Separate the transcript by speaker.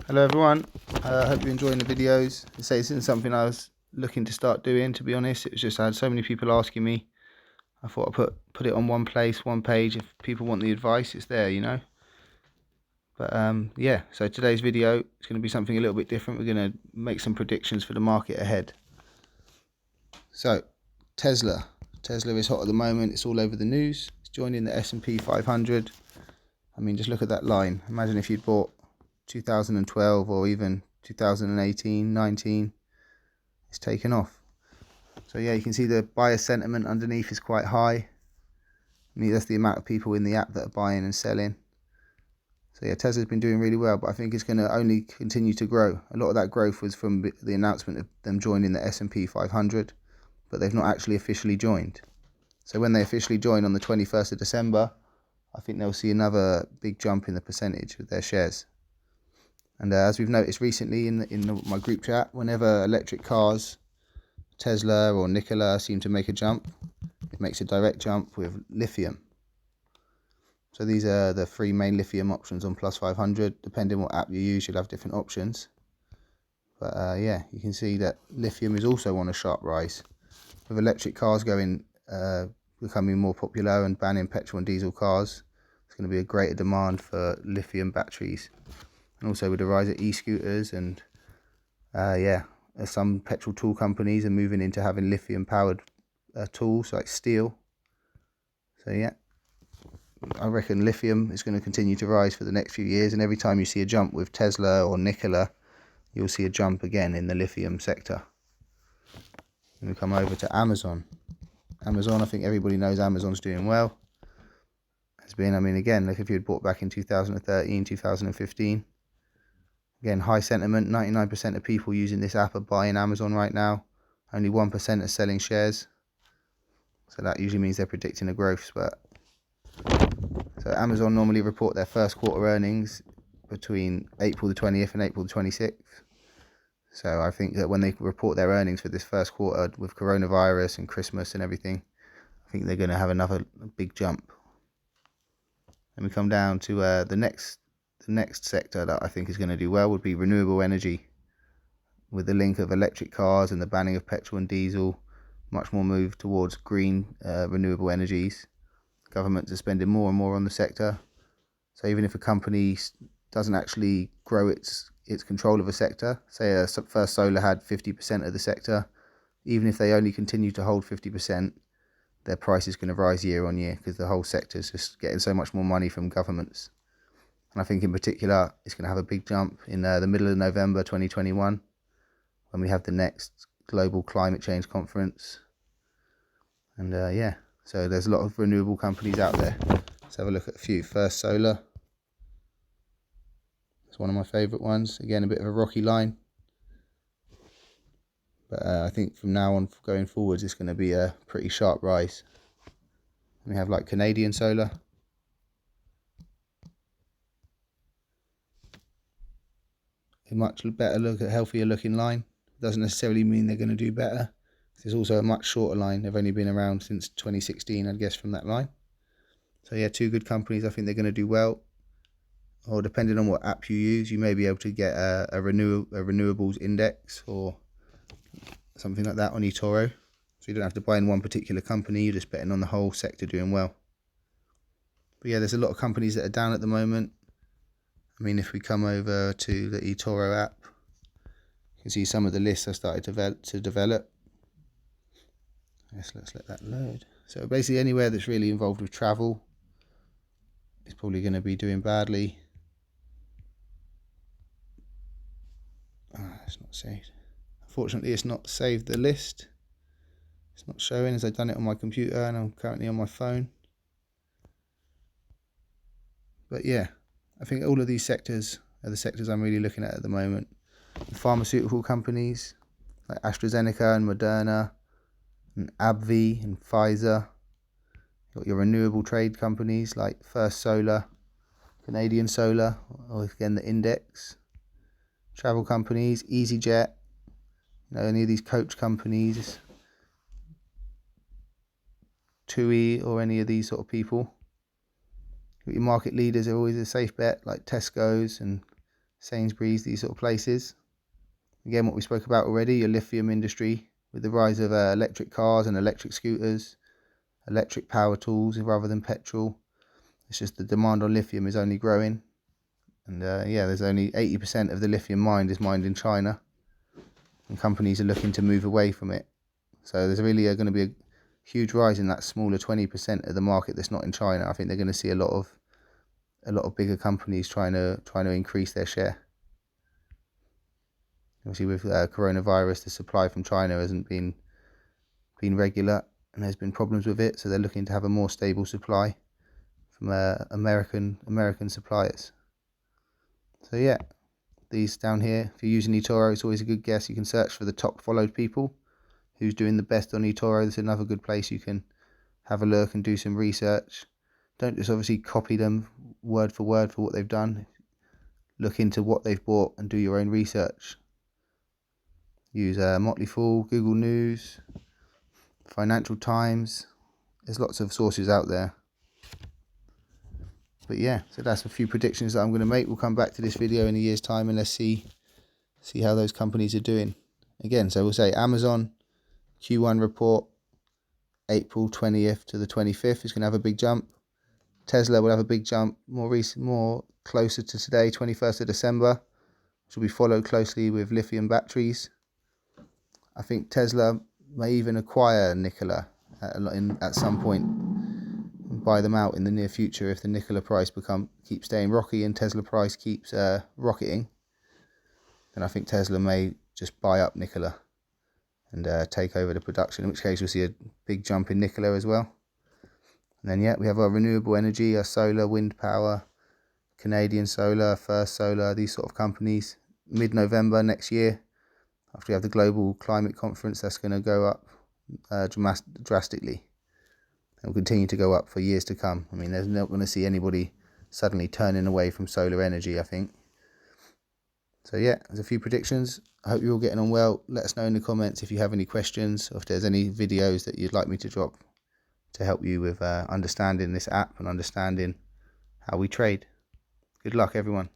Speaker 1: Hello everyone, I hope you're enjoying the videos. This isn't something I was looking to start doing, to be honest. It was just I had so many people asking me. I thought I'd put it on one place, one page. If people want the advice, it's there, you know. But yeah, so today's video is going to be something a little bit different. We're going to make some predictions for the market ahead. So Tesla is hot at the moment. It's all over the news. It's joining the S&P 500. I mean, just look at that line. Imagine if you'd bought 2012 or even 2018, 19, it's taken off. So yeah, you can see the buyer sentiment underneath is quite high. I mean, that's the amount of people in the app that are buying and selling. So yeah, Tesla's been doing really well, but I think it's going to only continue to grow. A lot of that growth was from the announcement of them joining the S&P 500, but they've not actually officially joined. So when they officially join on the 21st of December, I think they'll see another big jump in the percentage of their shares. And as we've noticed recently in my group chat, whenever electric cars, Tesla or Nikola, seem to make a jump, it makes a direct jump with lithium. So these are the three main lithium options on Plus 500. Depending what app you use, you'll have different options. But yeah, you can see that lithium is also on a sharp rise. With electric cars becoming more popular and banning petrol and diesel cars, there's going to be a greater demand for lithium batteries. And also with the rise of e-scooters and some petrol tool companies are moving into having lithium powered tools like steel. So yeah, I reckon lithium is going to continue to rise for the next few years, and every time you see a jump with Tesla or Nikola, you'll see a jump again in the lithium sector. And we come over to Amazon. I think everybody knows Amazon's doing well. I mean, again, look, if you had bought back in 2013, 2015, again, high sentiment, 99% of people using this app are buying Amazon right now. Only 1% are selling shares. So that usually means they're predicting a growth spurt. So Amazon normally report their first quarter earnings between April the 20th and April the 26th. So I think that when they report their earnings for this first quarter with coronavirus and Christmas and everything, I think they're going to have another big jump. And we come down to the next sector that I think is going to do well would be renewable energy. With the link of electric cars and the banning of petrol and diesel, much more move towards green renewable energies. Governments are spending more and more on the sector. So even if a company doesn't actually grow its control of a sector, say First Solar had 50% of the sector, even if they only continue to hold 50%, their price is going to rise year on year because the whole sector is just getting so much more money from governments. And I think in particular, it's going to have a big jump in the middle of November 2021 when we have the next global climate change conference. And yeah, so there's a lot of renewable companies out there. Let's have a look at a few. First Solar. It's one of my favourite ones. Again, a bit of a rocky line. But I think from now on going forwards, it's going to be a pretty sharp rise. We have like Canadian Solar. A much better healthier looking line. Doesn't necessarily mean they're going to do better. There's also a much shorter line. They've only been around since 2016, I guess, from that line. So yeah, two good companies. I think they're going to do well. Or depending on what app you use, you may be able to get a renewables index or something like that on eToro. So you don't have to buy in one particular company. You're just betting on the whole sector doing well. But yeah, there's a lot of companies that are down at the moment. I mean, if we come over to the eToro app, you can see some of the lists I started to develop. Yes, let's let that load. So basically anywhere that's really involved with travel is probably going to be doing badly. It's not saved. Unfortunately, it's not saved the list. It's not showing as I've done it on my computer and I'm currently on my phone. But yeah, I think all of these sectors are the sectors I'm really looking at the moment. The pharmaceutical companies like AstraZeneca and Moderna and AbbVie and Pfizer. You've got your renewable trade companies like First Solar, Canadian Solar, or again the index. Travel companies, EasyJet, any of these coach companies, TUI or any of these sort of people. Your market leaders are always a safe bet, like Tesco's and Sainsbury's, these sort of places. Again, what we spoke about already, your lithium industry with the rise of electric cars and electric scooters, electric power tools rather than petrol. It's just the demand on lithium is only growing. And yeah, there's only 80% of the lithium mined is mined in China. And companies are looking to move away from it. So there's really going to be a huge rise in that smaller 20% of the market that's not in China. I think they're going to see a lot of bigger companies trying to increase their share. Obviously, with coronavirus, the supply from China hasn't been regular, and there's been problems with it. So they're looking to have a more stable supply from American suppliers. So yeah, these down here, if you're using eToro, it's always a good guess. You can search for the top followed people, who's doing the best on eToro. There's another good place you can have a look and do some research. Don't just obviously copy them word for word for what they've done. Look into what they've bought and do your own research. Use Motley Fool, Google News, Financial Times. There's lots of sources out there. But yeah, so that's a few predictions that I'm going to make. We'll come back to this video in a year's time and let's see how those companies are doing. Again, so we'll say Amazon Q1 report, April 20th to the 25th is going to have a big jump. Tesla will have a big jump more closer to today, 21st of December, which will be followed closely with lithium batteries. I think Tesla may even acquire Nikola at some point and buy them out in the near future if the Nikola price keeps staying rocky and Tesla price keeps rocketing. Then I think Tesla may just buy up Nikola and take over the production, in which case we'll see a big jump in Nikola as well. And then yeah, we have our renewable energy, our solar, wind power, Canadian Solar, First Solar, these sort of companies. Mid-November next year, after we have the global climate conference, that's going to go up drastically. It will continue to go up for years to come. I mean, there's not going to see anybody suddenly turning away from solar energy, I think. So yeah, there's a few predictions. I hope you're all getting on well. Let us know in the comments if you have any questions or if there's any videos that you'd like me to drop to help you with understanding this app and understanding how we trade. Good luck, everyone.